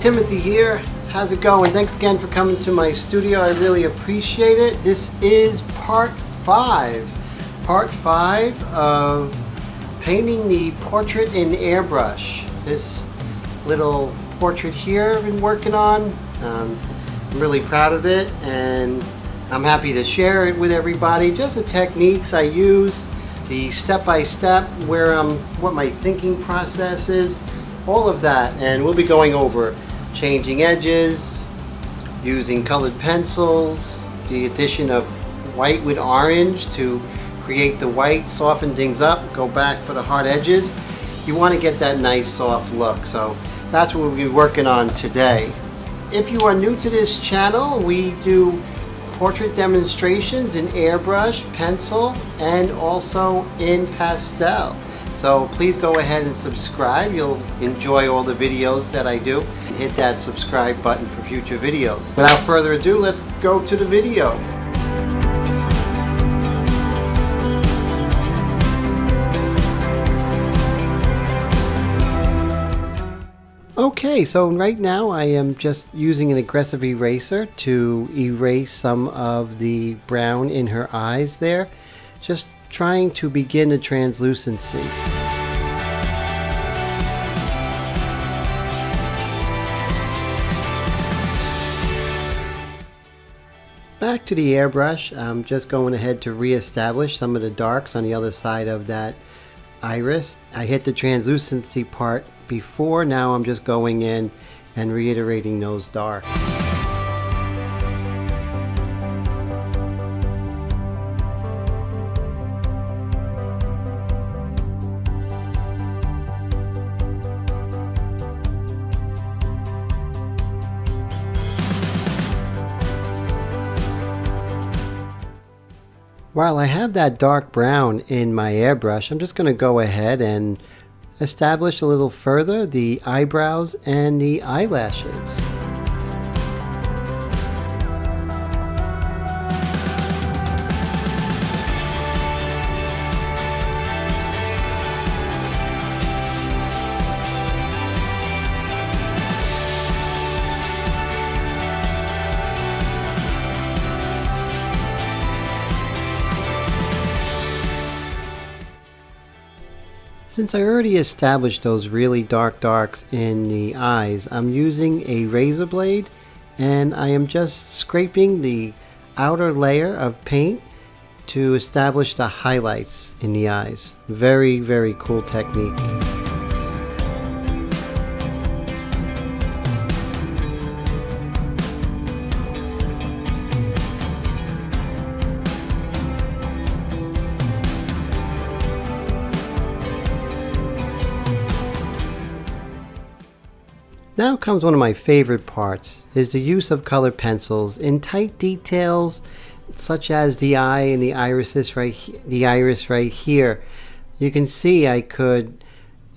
Timothy here. How's it going? Thanks again for coming to my studio. I really appreciate it. This is part 5 of painting the portrait in airbrush. This little portrait here I've been working on. I'm really proud of it, and I'm happy to share it with everybody. Just the techniques I use, the step-by-step, what my thinking process is, all of that. And we'll be going over changing edges, using colored pencils, the addition of white with orange to create the white, soften things up, go back for the hard edges. You want to get that nice soft look, so that's what we'll be working on today. If you are new to this channel, we do portrait demonstrations in airbrush, pencil, and also in pastel. So please go ahead and subscribe. You'll enjoy all the videos that I do. Hit that subscribe button for future videos. Without further ado, let's go to the video. Okay, so right now I am just using an aggressive eraser to erase some of the brown in her eyes there. Just trying to begin the translucency. Back to the airbrush, I'm just going ahead to re-establish some of the darks on the other side of that iris. I hit the translucency part before, now I'm just going in and reiterating those darks. While I have that dark brown in my airbrush, I'm just going to go ahead and establish a little further the eyebrows and the eyelashes. Since I already established those really dark darks in the eyes, I'm using a razor blade and I am just scraping the outer layer of paint to establish the highlights in the eyes. Very, very cool technique. Now comes one of my favorite parts, is the use of colored pencils in tight details such as the eye and the iris right here. You can see I could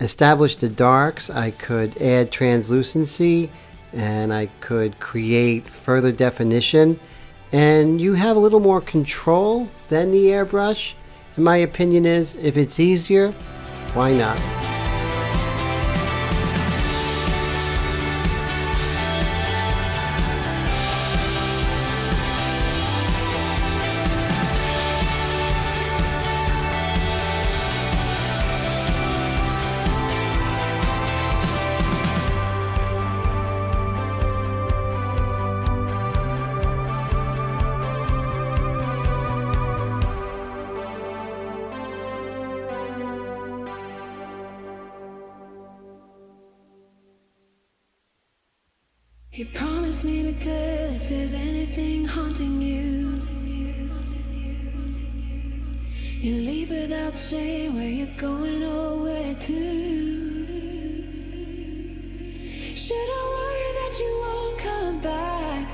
establish the darks, I could add translucency, and I could create further definition, and you have a little more control than the airbrush. And my opinion is, if it's easier, why not? You promised me to tell if there's anything haunting you. You leave without saying where you're going or where to. Should I worry that you won't come back?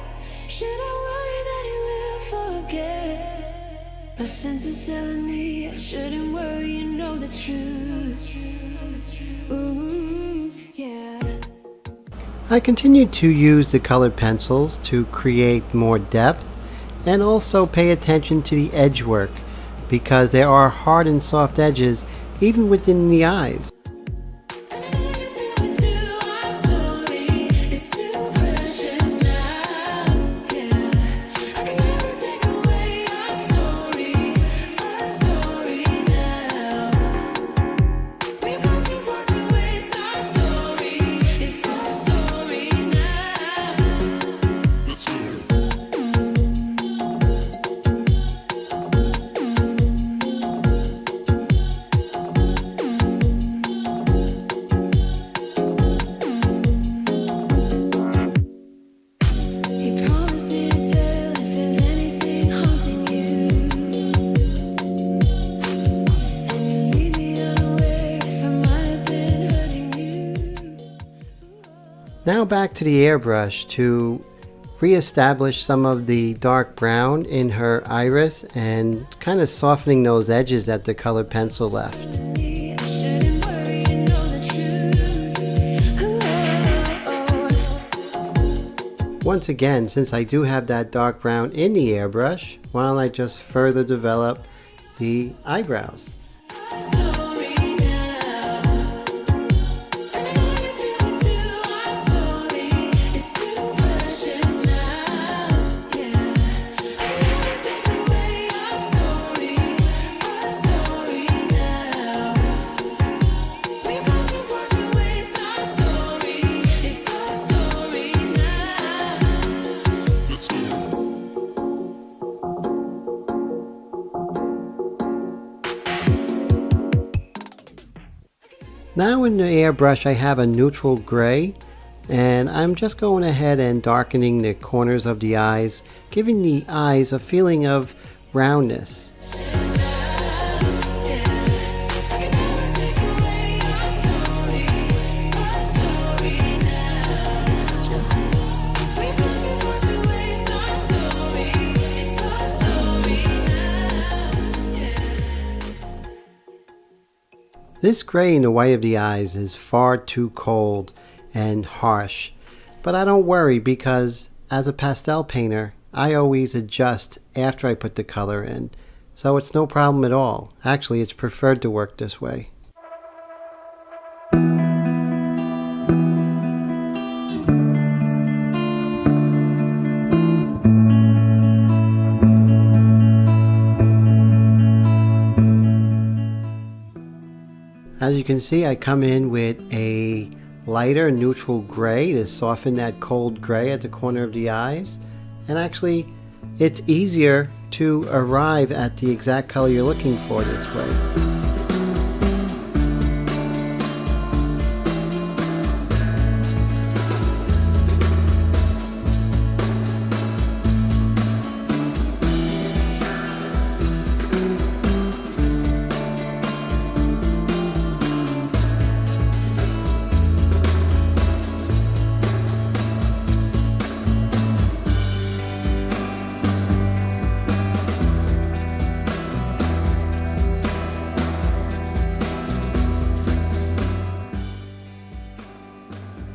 Should I worry that you will forget? My sense is telling me I shouldn't worry, you know the truth. Ooh, yeah. I continue to use the colored pencils to create more depth and also pay attention to the edge work because there are hard and soft edges even within the eyes. And I know you feel it too, our story is too Now back to the airbrush to re-establish some of the dark brown in her iris and kind of softening those edges that the colored pencil left. I shouldn't worry, you know the truth. Once again, since I do have that dark brown in the airbrush, why don't I just further develop the eyebrows. Now in the airbrush I have a neutral gray, and I'm just going ahead and darkening the corners of the eyes, giving the eyes a feeling of roundness. This gray in the white of the eyes is far too cold and harsh, but I don't worry because as a pastel painter, I always adjust after I put the color in, so it's no problem at all. Actually, it's preferred to work this way. As you can see, I come in with a lighter neutral gray to soften that cold gray at the corner of the eyes. And actually, it's easier to arrive at the exact color you're looking for this way.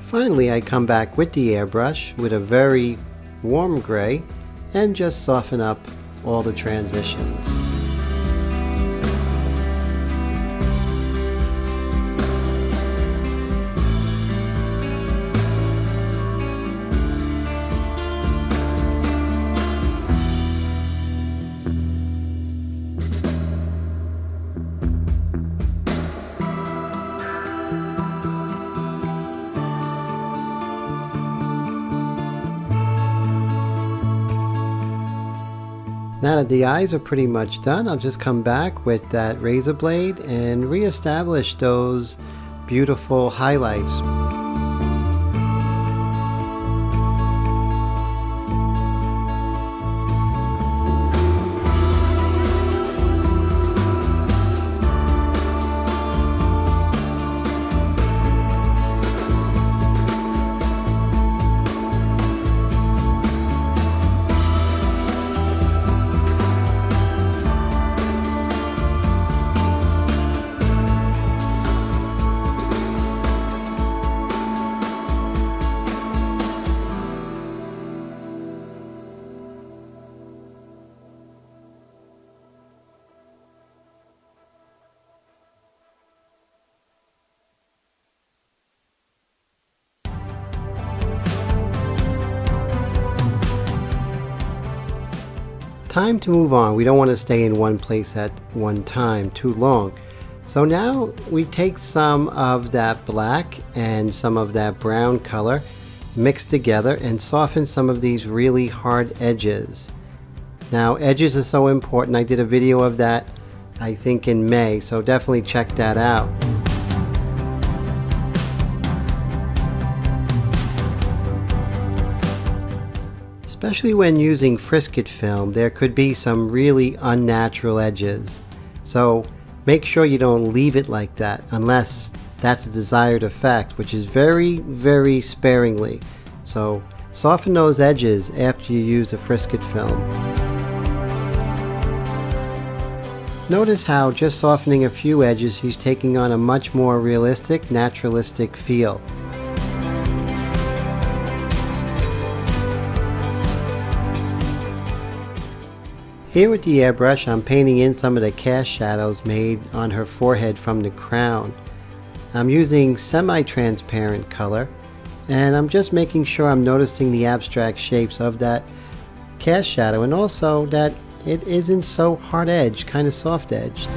Finally, I come back with the airbrush with a very warm gray and just soften up all the transitions. Now that the eyes are pretty much done, I'll just come back with that razor blade and re-establish those beautiful highlights. Time to move on. We don't want to stay in one place at one time too long. So now we take some of that black and some of that brown color, mix together and soften some of these really hard edges. Now edges are so important. I did a video of that I think in May, so definitely check that out. Especially when using frisket film, there could be some really unnatural edges. So make sure you don't leave it like that unless that's the desired effect, which is very, very sparingly. So soften those edges after you use the frisket film. Notice how just softening a few edges, he's taking on a much more realistic, naturalistic feel. Here with the airbrush, I'm painting in some of the cast shadows made on her forehead from the crown. I'm using semi-transparent color, and I'm just making sure I'm noticing the abstract shapes of that cast shadow, and also that it isn't so hard-edged, kind of soft-edged.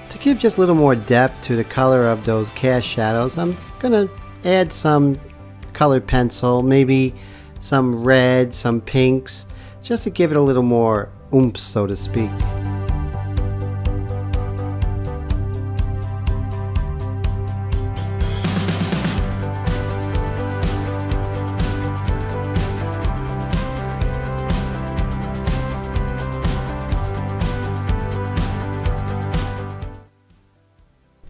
To give just a little more depth to the color of those cast shadows, I'm gonna add some colored pencil, maybe some red, some pinks, just to give it a little more oomph, so to speak.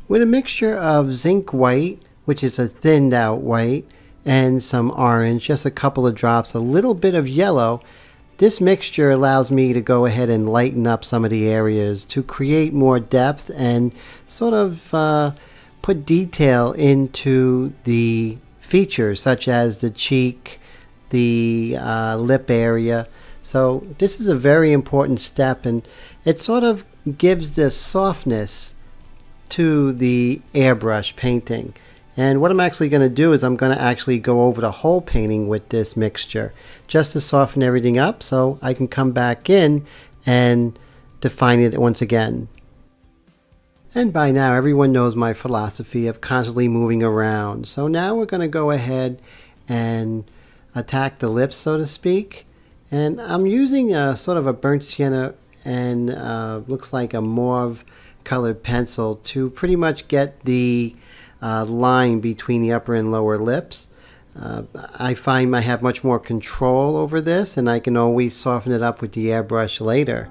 With a mixture of zinc white, which is a thinned out white, and some orange, just a couple of drops, a little bit of yellow, this mixture allows me to go ahead and lighten up some of the areas to create more depth and sort of put detail into the features, such as the cheek, the lip area. So this is a very important step, and it sort of gives this softness to the airbrush painting. And what I'm actually going to do is I'm going to actually go over the whole painting with this mixture just to soften everything up, so I can come back in and define it once again. And by now everyone knows my philosophy of constantly moving around. So now we're going to go ahead and attack the lips, so to speak. And I'm using a sort of a burnt sienna and looks like a mauve colored pencil to pretty much get the line between the upper and lower lips. I find I have much more control over this, and I can always soften it up with the airbrush later.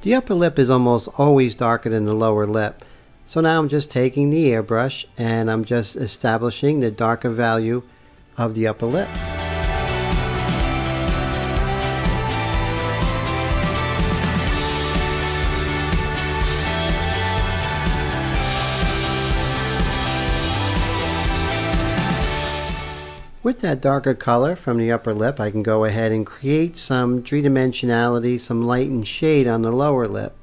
The upper lip is almost always darker than the lower lip. So now I'm just taking the airbrush and I'm just establishing the darker value of the upper lip. With that darker color from the upper lip, I can go ahead and create some three-dimensionality, some light and shade on the lower lip.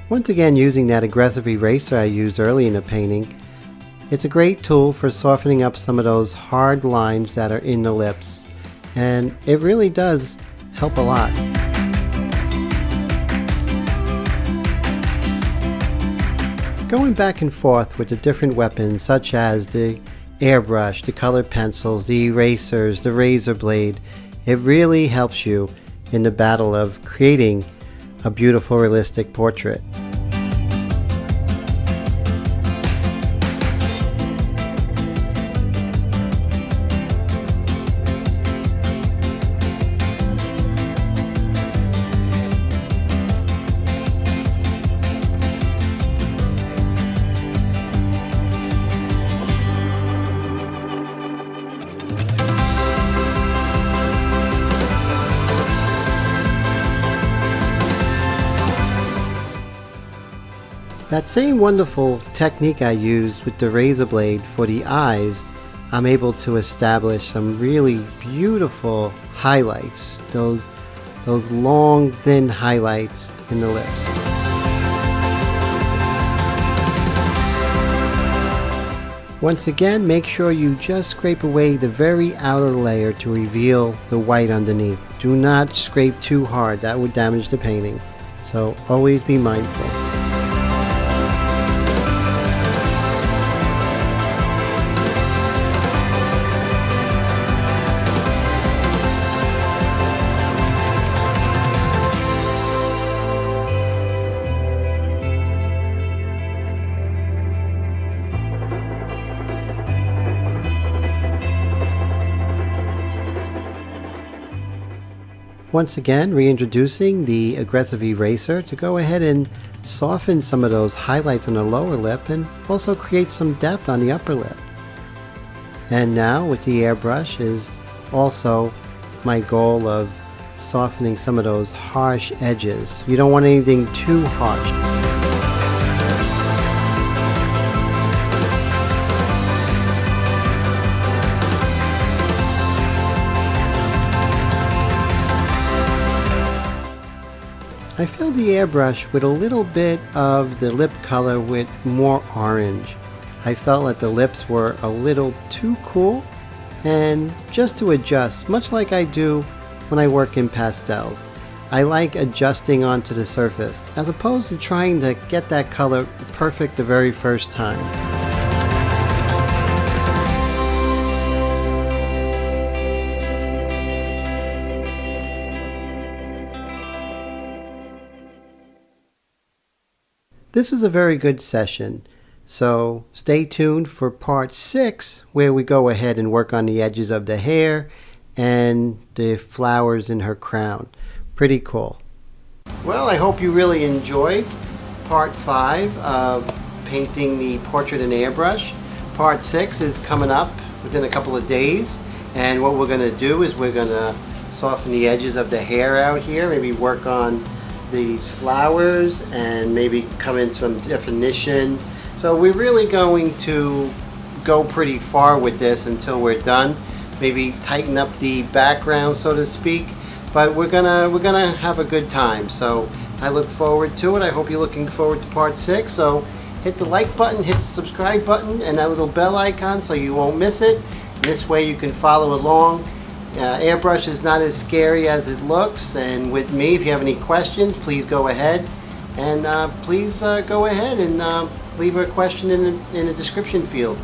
Once again, using that aggressive eraser I used early in the painting, it's a great tool for softening up some of those hard lines that are in the lips, and it really does help a lot. Going back and forth with the different weapons such as the airbrush, the colored pencils, the erasers, the razor blade, it really helps you in the battle of creating a beautiful realistic portrait. That same wonderful technique I used with the razor blade for the eyes, I'm able to establish some really beautiful highlights, those long thin highlights in the lips. Once again, make sure you just scrape away the very outer layer to reveal the white underneath. Do not scrape too hard, that would damage the painting. So always be mindful. Once again, reintroducing the aggressive eraser to go ahead and soften some of those highlights on the lower lip and also create some depth on the upper lip. And now with the airbrush is also my goal of softening some of those harsh edges. You don't want anything too harsh. I filled the airbrush with a little bit of the lip color with more orange. I felt that the lips were a little too cool, and just to adjust, much like I do when I work in pastels. I like adjusting onto the surface, as opposed to trying to get that color perfect the very first time. This was a very good session, so stay tuned for part 6, where we go ahead and work on the edges of the hair and the flowers in her crown. Pretty cool. Well, I hope you really enjoyed part 5 of painting the portrait in airbrush. Part 6 is coming up within a couple of days, and what we're going to do is we're going to soften the edges of the hair out here, maybe work on these flowers and maybe come in some definition. So we're really going to go pretty far with this until we're done. Maybe tighten up the background, so to speak, but we're gonna have a good time. So I look forward to it. I hope you're looking forward to part 6. So hit the like button, hit the subscribe button, and that little bell icon so you won't miss it. This way you can follow along. Airbrush is not as scary as it looks, and with me, if you have any questions, please go ahead and go ahead and leave a question in the description field.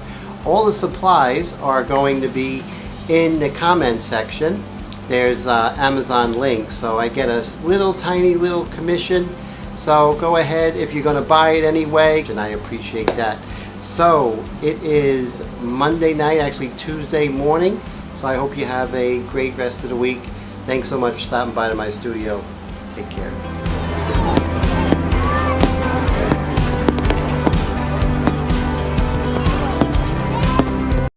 All the supplies are going to be in the comment section. There's Amazon links, so I get a little tiny little commission, so go ahead if you're going to buy it anyway, and I appreciate that. So it is Monday night, actually Tuesday morning. So I hope you have a great rest of the week. Thanks so much for stopping by to my studio. Take care.